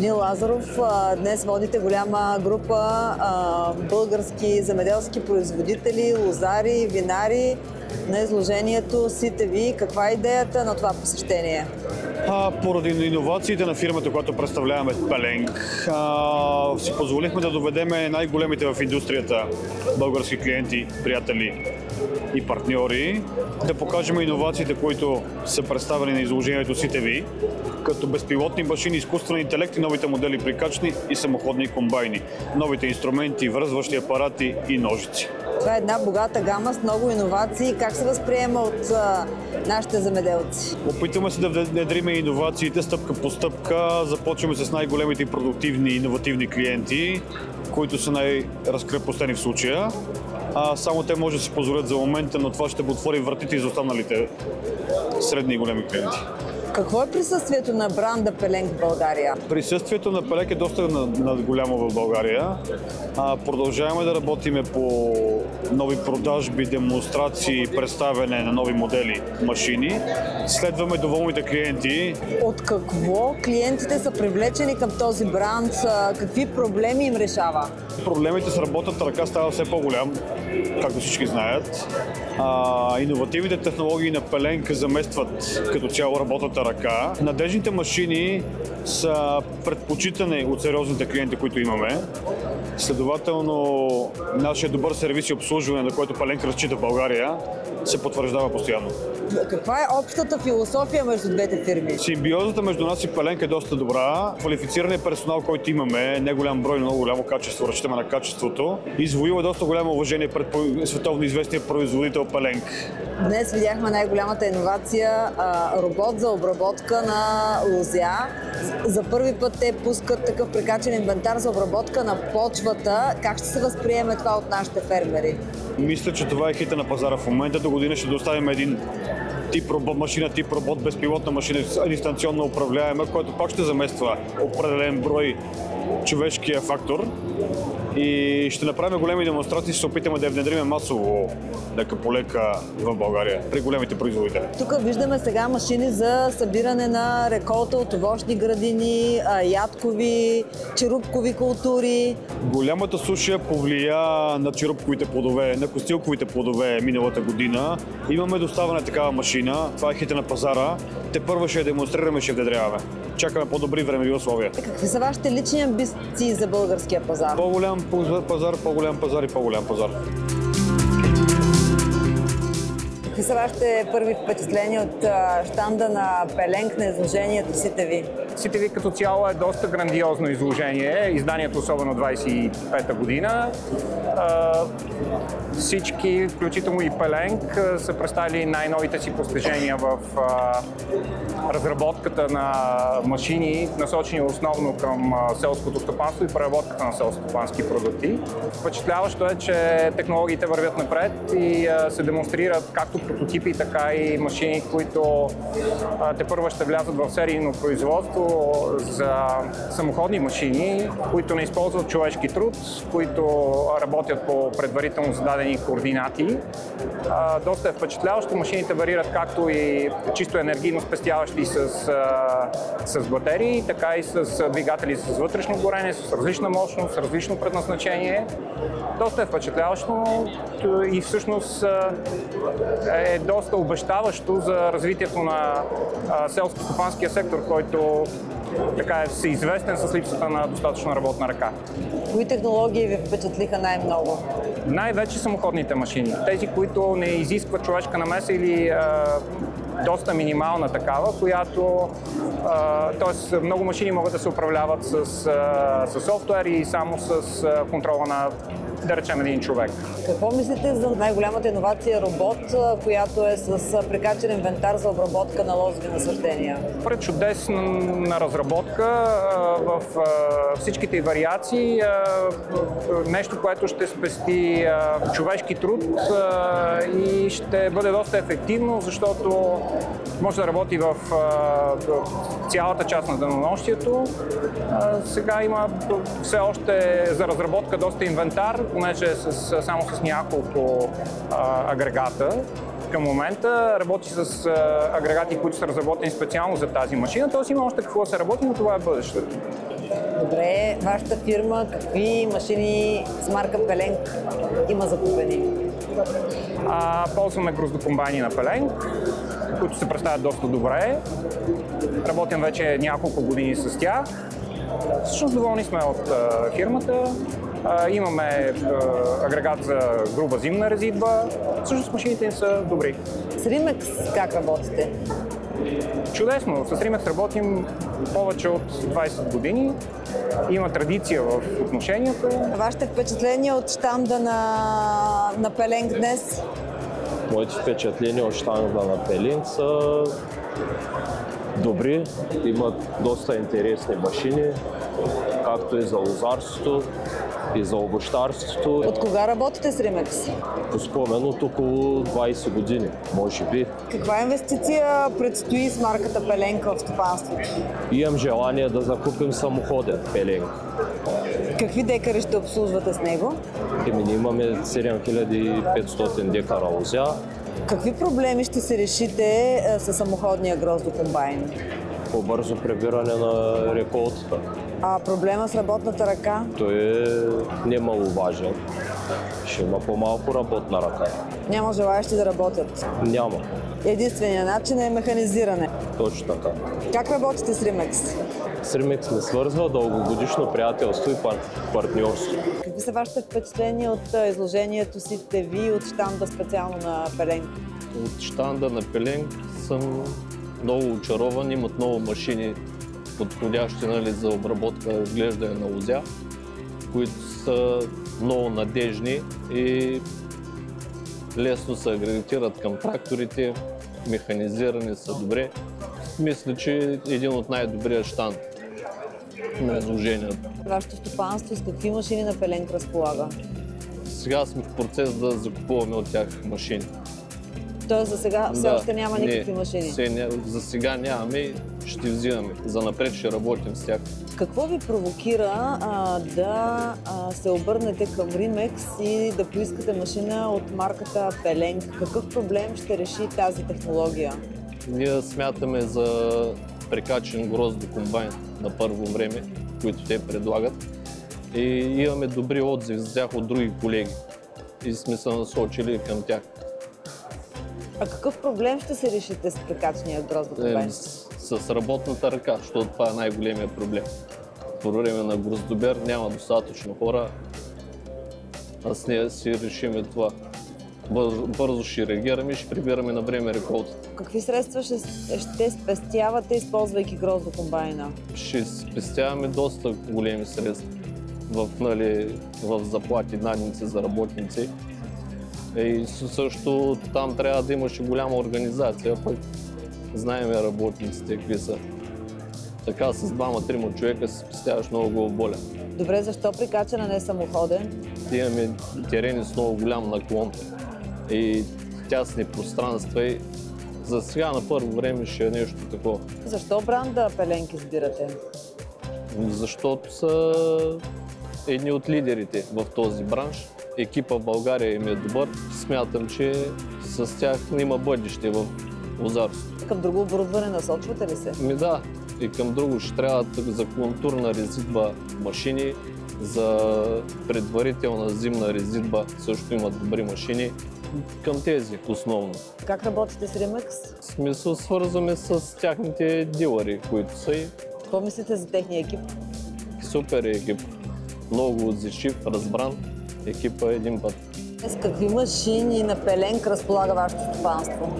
Господин Лазаров, днес водите голяма група български земеделски производители, лозари, винари на изложението СИТЕВИ. Каква е идеята на това посещение? Поради иновациите на фирмата, която представляваме, Пеленг, си позволихме да доведем най-големите в индустрията български клиенти, приятели и партньори, да покажем иновациите, които са представени на изложението СИТЕВИ, като безпилотни машини, изкуствен интелект и новите модели прикачни и самоходни комбайни, новите инструменти, връзващи апарати и ножици. Това е една богата гама с много иновации. Как се възприема от нашите земеделци? Опитваме се да внедрим иновациите стъпка по стъпка. Започваме с най-големите и продуктивни и иновативни клиенти, които са най-разкрепостени в случая. Само те може да си позволят за момента, но това ще отвори вратите и за останалите средни и големи клиенти. Какво е присъствието на бранда Пеленг в България? Присъствието на Пеленг е доста голямо в България. Продължаваме да работиме по нови продажби, демонстрации, представяне на нови модели машини. Следваме доволните клиенти. От какво клиентите са привлечени към този бранд? Какви проблеми им решава? Проблемите с работната ръка става все по-голям, както всички знаят. Иновативните технологии на Пеленг заместват като цяло работната ръка. Надежните машини са предпочитани от сериозните клиенти, които имаме. Следователно, нашия добър сервис и обслужване, на което Пеленг разчита в България, се потвърждава постоянно. Каква е общата философия между двете фирми? Симбиозата между нас и Пеленг е доста добра. Квалифицираният персонал, който имаме, не голям брой, но много голямо качество, разчитаме на качеството. Извоюва доста голямо уважение пред световно известния производител Пеленг. Днес видяхме най-голямата иновация – робот за обработка на лозя. За първи път те пускат такъв прикачен инвентар за обработка на почвата. Как ще се възприеме това от нашите фермери? Мисля, че това е хита на пазара в момента. До година ще доставим един тип робот машина, тип робот, безпилотна машина, дистанционно управляема, който пак ще замества определен брой човешкия фактор. И ще направим големи демонстрации, ще се опитаме да я внедрим масово, лека по лека в България, при големите производители. Тук виждаме сега машини за събиране на реколта от овощни градини, ядкови, черупкови култури. Голямата суша повлия на черупковите плодове, на костилковите плодове миналата година. Имаме доставена такава машина, това е хита на пазара. Те първо ще я демонстрираме и ще внедряваме. Чакаме по-добри времеви условия. Какви са вашите лични амбиции за българския пазар? По-голям пазар, по-голям пазар и по-голям пазар. Какви са вашите първи впечатления от щанда на Пеленг на изложението СИТЕВИ? СИТЕВИ като цяло е доста грандиозно изложение, изданието особено 25-та година. Всички, включително и Пеленг, са представили най-новите си постижения в разработката на машини, насочени основно към селското стопанство и преработката на селскостопански продукти. Впечатляващо е, че технологиите вървят напред и се демонстрират както прототипи, така и машини, които тепърва ще влязат в серийно производство за самоходни машини, които не използват човешки труд, които работят по предварително зададени координати. Доста е впечатляващо. Машините варират както и чисто енергийно спестяващи с батерии, така и с двигатели с вътрешно горене, с различна мощност, с различно предназначение. Доста е впечатляващо и всъщност е доста обещаващо за развитието на селско-стопанския сектор, който така е всеизвестен с липсата на достатъчно работна ръка. Кои технологии ви впечатлиха най-много? Най-вече самоходните машини. Тези, които не изискват човешка намеса или доста минимална такава, която т.е. много машини могат да се управляват с софтуер и само с контрола на, да речем, един човек. Какво мислите за най-голямата иновация робот, която е с прикачен инвентар за обработка на лозови насаждения? Чудесна разработка в всичките й вариации. Нещо, което ще спести човешки труд и ще бъде доста ефективно, защото може да работи в цялата част на денонощието. Сега има все още за разработка доста инвентар, понеже е само с няколко агрегата. към момента работи с агрегати, които са разработени специално за тази машина, т.е. има още какво да се работи, но това е бъдещето. Добре, вашата фирма какви машини с марка Пеленг има закупени? Ползваме гроздокомбайни на Пеленг, които се представят доста добре. Работим вече няколко години с тях. Всъщност доволни сме от фирмата. Имаме агрегат за груба зимна резидба. Всъщност машините им са добри. С Римекс как работите? Чудесно! С Римекс работим повече от 20 години. Има традиция в отношенията. Вашите впечатления от щанда на Пеленг днес? Моите впечатления от щанда на Пеленг са добри, имат доста интересни машини, както и за лозарството, и за овощарството. От кога работите с Римекс? По спомен от около 20 години, може би. Каква инвестиция предстои с марката Пеленг в стопанството? Имам желание да закупим самоходен Пеленг. Какви декари ще обслужвате с него? Ние имаме 7500 декара лозя. Какви проблеми ще се решите със самоходния гроздокомбайн? По-бързо прибиране на реколтата. А проблема с работната ръка? Той е немаловажен. Ще има по-малко работна ръка. Няма желаящи да работят. Няма. Единственият начин е механизиране. Точно така. Как работите с Римекс? С Римекс ме свързва дългогодишно приятелство и партньорство. Какви са вашите впечатления от изложението си ви от щанда специално на Пеленг? От щанда на Пеленг съм много очарован. Имат много машини, подходящи за обработка и отглеждане на лозя, които са много надежни и лесно се агрегатират към тракторите, механизирани са добре. Мисля, че е един от най-добрия щанд на изложението. Вашето стопанство с какви машини на Пеленг разполага? Сега сме в процес да закупуваме от тях машини. Тоест за сега все още няма никакви машини? За сега нямаме и ще взимаме. За напред ще работим с тях. Какво ви провокира да се обърнете към Римекс и да поискате машина от марката Пеленг? Какъв проблем ще реши тази технология? Ние смятаме за прекачен гроздокомбайн на първо време, които те предлагат. И имаме добри отзиви за тях от други колеги и сме се насочили към тях. А какъв проблем ще се решите с прекачения гроздокомбайн? С работната ръка, защото това е най-големия проблем. По време на гроздобер няма достатъчно хора, а с нея си решим това. Бързо ще реагираме и ще прибираме на време реколтата. Какви средства ще спестявате, използвайки гроздокомбайна? Ще спестяваме доста големи средства в заплати, надници за работници. И също там трябва да имаш голяма организация, пък знаем работниците какви са. Така с 2-3 човека си спестяваш много главоболен. Добре, защо прикачана не е самоходен? Имаме терени с много голям наклон и тясни пространства и за сега на първо време ще е нещо такова. Защо бранда Пеленг избирате? Защото са едни от лидерите в този бранш. Екипа в България им е добър. Смятам, че с тях има бъдеще в лозарството. Към друго оборудване насочвате ли се? Да, и към друго ще трябва за контурна резидба машини, за предварителна зимна резидба също имат добри машини. Към тези основно. Как работите с Римекс? В смисъл свързваме с тяхните дилъри, които са и Какво мислите за техния екип? супер екип. Много отзивчив, разбран. Екипа един път. С какви машини на Пеленг разполага вашето стопанство?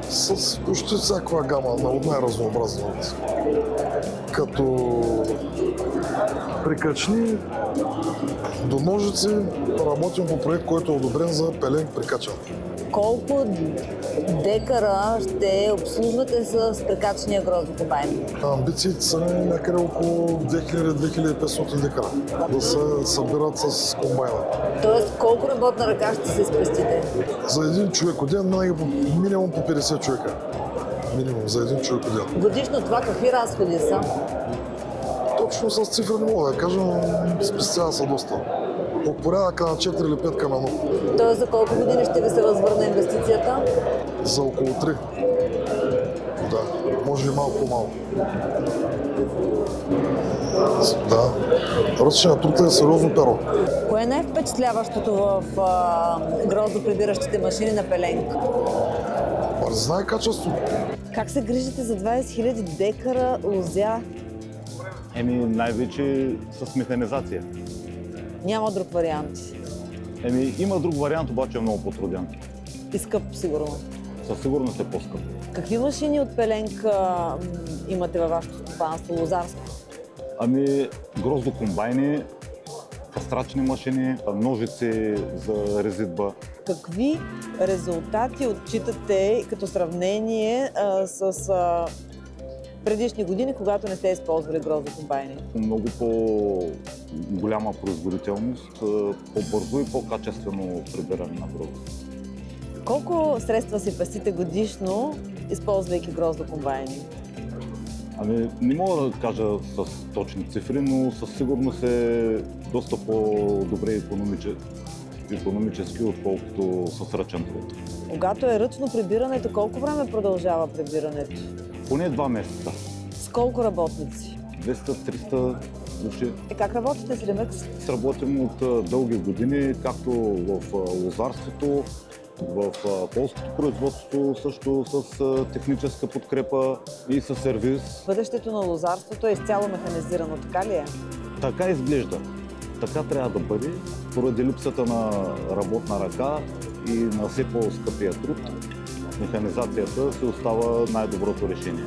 С почти всякаква гама, от най-разнообразни. Като прикачни до ножици работим по проект, който е одобрен за Пеленг прикачан. Колко декара ще обслужвате с прикачания гроздокомбайн? Амбициите са някъде около 2000-2500 декара да се събират с комбайна. Тоест, колко работна ръка ще се спестите? За един човек от ден, минимум по 50 човека. Минимум за един човек от ден. Годишно това какви разходи са? Точно с цифра не мога да кажа, но спестява са доста. от порядъка на 4 или 5 към 1. Тоест за колко години ще ви се възвърне инвестицията? За около 3. Да, може и малко по-малко. Да. Ръчният труд е сериозно перо. Кое е най-впечатляващото в гроздоприбиращите машини на Пеленг? Знае качество. Как се грижите за 20 000 декара лозя? Най-вече с механизация. Няма друг вариант. Има друг вариант, обаче е много по-труден. И скъп, сигурно. Със сигурност е по-скъп. Какви машини от Пеленг имате във вашето стопанство, лозарско? Гроздокомбайни, кастрачни машини, ножици за резидба. Какви резултати отчитате като сравнение с предишни години, когато не сте използвали гроздокомбайни? Много по-голяма производителност, по-бързо и по-качествено прибиране на грозда. Колко средства си пестите годишно, използвайки гроздокомбайни? Не мога да кажа с точни цифри, но със сигурност е доста по-добре икономически, отколкото с ръчен труд. Когато е ръчно прибирането, колко време продължава прибирането? Поне 2 месеца. С колко работници? 200-300 души. Как работите с Ремекс? Работим от дълги години, както в лозарството, в полското производство, също с техническа подкрепа и със сервис. Бъдещето на лозарството е изцяло механизирано, така ли е? Така изглежда. Така трябва да бъде, поради липсата на работна ръка и на все по-скъпия труд. Механизацията се остава най-доброто решение.